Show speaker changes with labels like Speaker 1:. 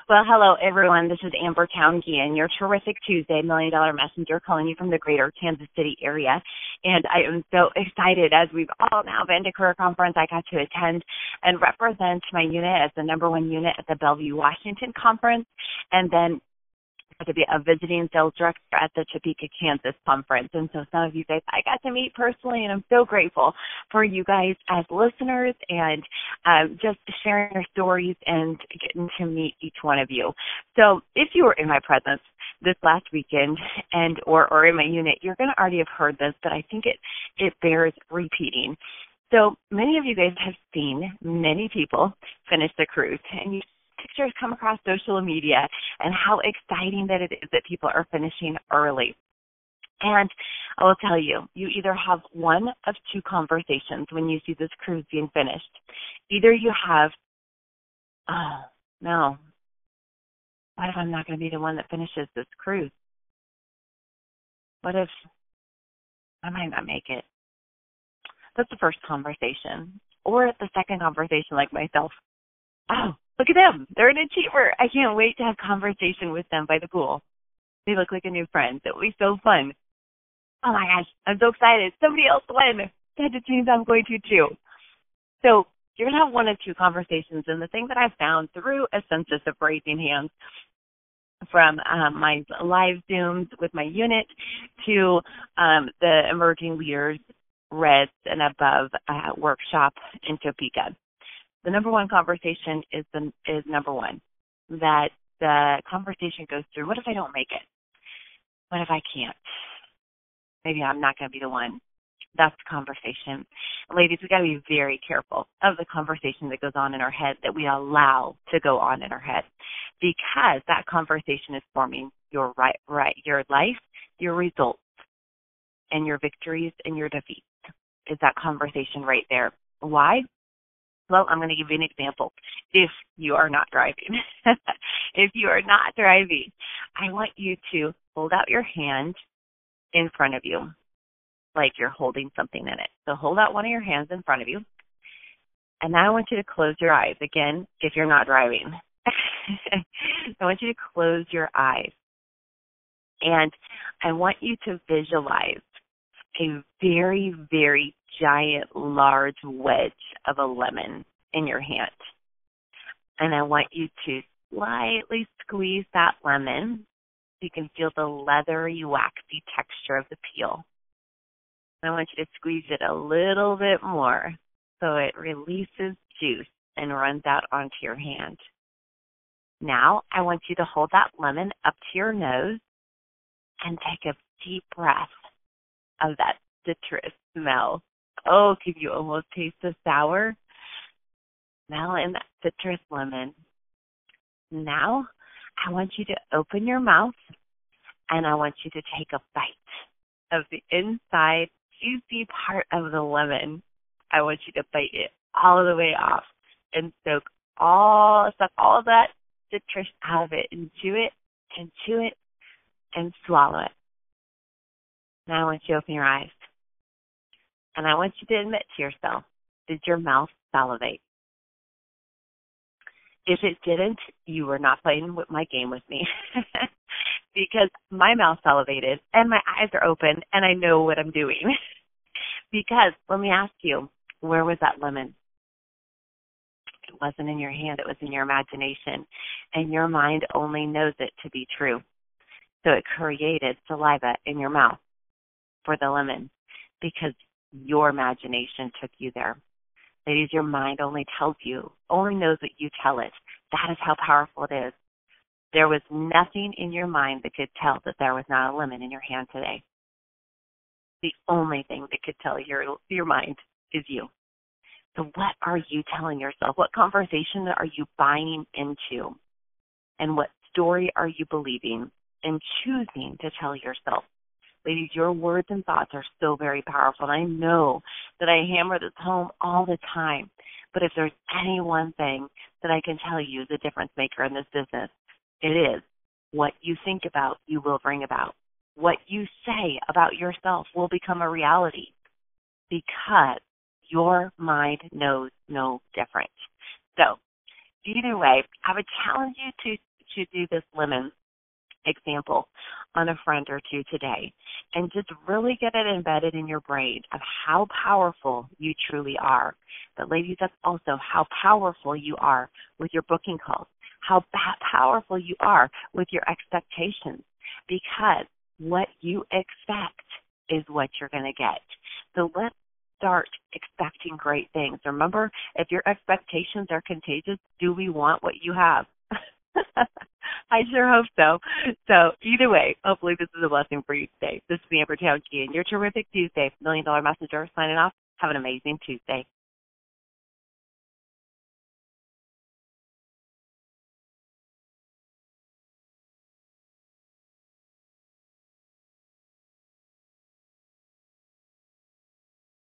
Speaker 1: Well, hello, everyone. This is Amber Geehan, your terrific Tuesday $1 million messenger calling you from the greater Kansas City area. And I am so excited as we've all now been to career conference. I got to attend and represent my unit as the number one unit at the Bellevue, Washington conference. And then to be a visiting sales director at the Topeka, Kansas conference. And so some of you guys I got to meet personally, and I'm so grateful for you guys as listeners and just sharing your stories and getting to meet each one of you. So if you were in my presence this last weekend and or in my unit, you're going to already have heard this, but I think it bears repeating. So many of you guys have seen many people finish the cruise, and you pictures come across social media and how exciting that it is that people are finishing early. And I will tell you, you either have one of two conversations when you see this cruise being finished. Either you have, oh, no, what if I'm not going to be the one that finishes this cruise? What if I might not make it? That's the first conversation. Or the second conversation, like myself. Oh, look at them. They're an achiever. I can't wait to have conversation with them by the pool. They look like a new friend. It will be so fun. Oh, my gosh. I'm so excited. Somebody else won. That just means I'm going to, too. So you're going to have one of two conversations. And the thing that I've found through a census of raising hands from my live Zooms with my unit to the Emerging Leaders Reds and Above workshop in Topeka. The number one conversation is number one, that the conversation goes through, what if I don't make it? What if I can't? Maybe I'm not going to be the one. That's the conversation. Ladies, we got to be very careful of the conversation that goes on in our head, that we allow to go on in our head, because that conversation is forming your your life, your results, and your victories and your defeats. Is that conversation right there? Why? Well, I'm going to give you an example. If you are not driving, I want you to hold out your hand in front of you like you're holding something in it. So hold out one of your hands in front of you. And now I want you to close your eyes. Again, if you're not driving. I want you to close your eyes. And I want you to visualize a very, very giant, large wedge of a lemon in your hand. And I want you to slightly squeeze that lemon so you can feel the leathery, waxy texture of the peel. And I want you to squeeze it a little bit more so it releases juice and runs out onto your hand. Now I want you to hold that lemon up to your nose and take a deep breath of that citrus smell. Oh, can you almost taste the sour smell in that citrus lemon? Now, I want you to open your mouth, and I want you to take a bite of the inside juicy part of the lemon. I want you to bite it all the way off and suck all of that citrus out of it and chew it and swallow it. Now I want you to open your eyes. And I want you to admit to yourself, did your mouth salivate? If it didn't, you were not playing with my game with me. Because my mouth salivated and my eyes are open and I know what I'm doing. Because let me ask you, where was that lemon? It wasn't in your hand, it was in your imagination. And your mind only knows it to be true. So it created saliva in your mouth for the lemon because your imagination took you there. Ladies, your mind only knows what you tell it. That is how powerful it is. There was nothing in your mind that could tell that there was not a lemon in your hand today. The only thing that could tell your mind is you. So what are you telling yourself? What conversation are you buying into? And what story are you believing and choosing to tell yourself? Ladies, your words and thoughts are so very powerful. And I know that I hammer this home all the time. But if there's any one thing that I can tell you is a difference maker in this business, it is what you think about, you will bring about. What you say about yourself will become a reality because your mind knows no different. So either way, I would challenge you to to do this lemon example on a friend or two today and just really get it embedded in your brain of how powerful you truly are. But ladies, that's also how powerful you are with your booking calls, how powerful you are with your expectations, because what you expect is what you're going to get. So let's start expecting great things. Remember, if your expectations are contagious, do we want what you have? I sure hope so. So either way, hopefully this is a blessing for you today. This is Amber Geehan, your terrific Tuesday $1 Million Messenger signing off. Have an amazing Tuesday.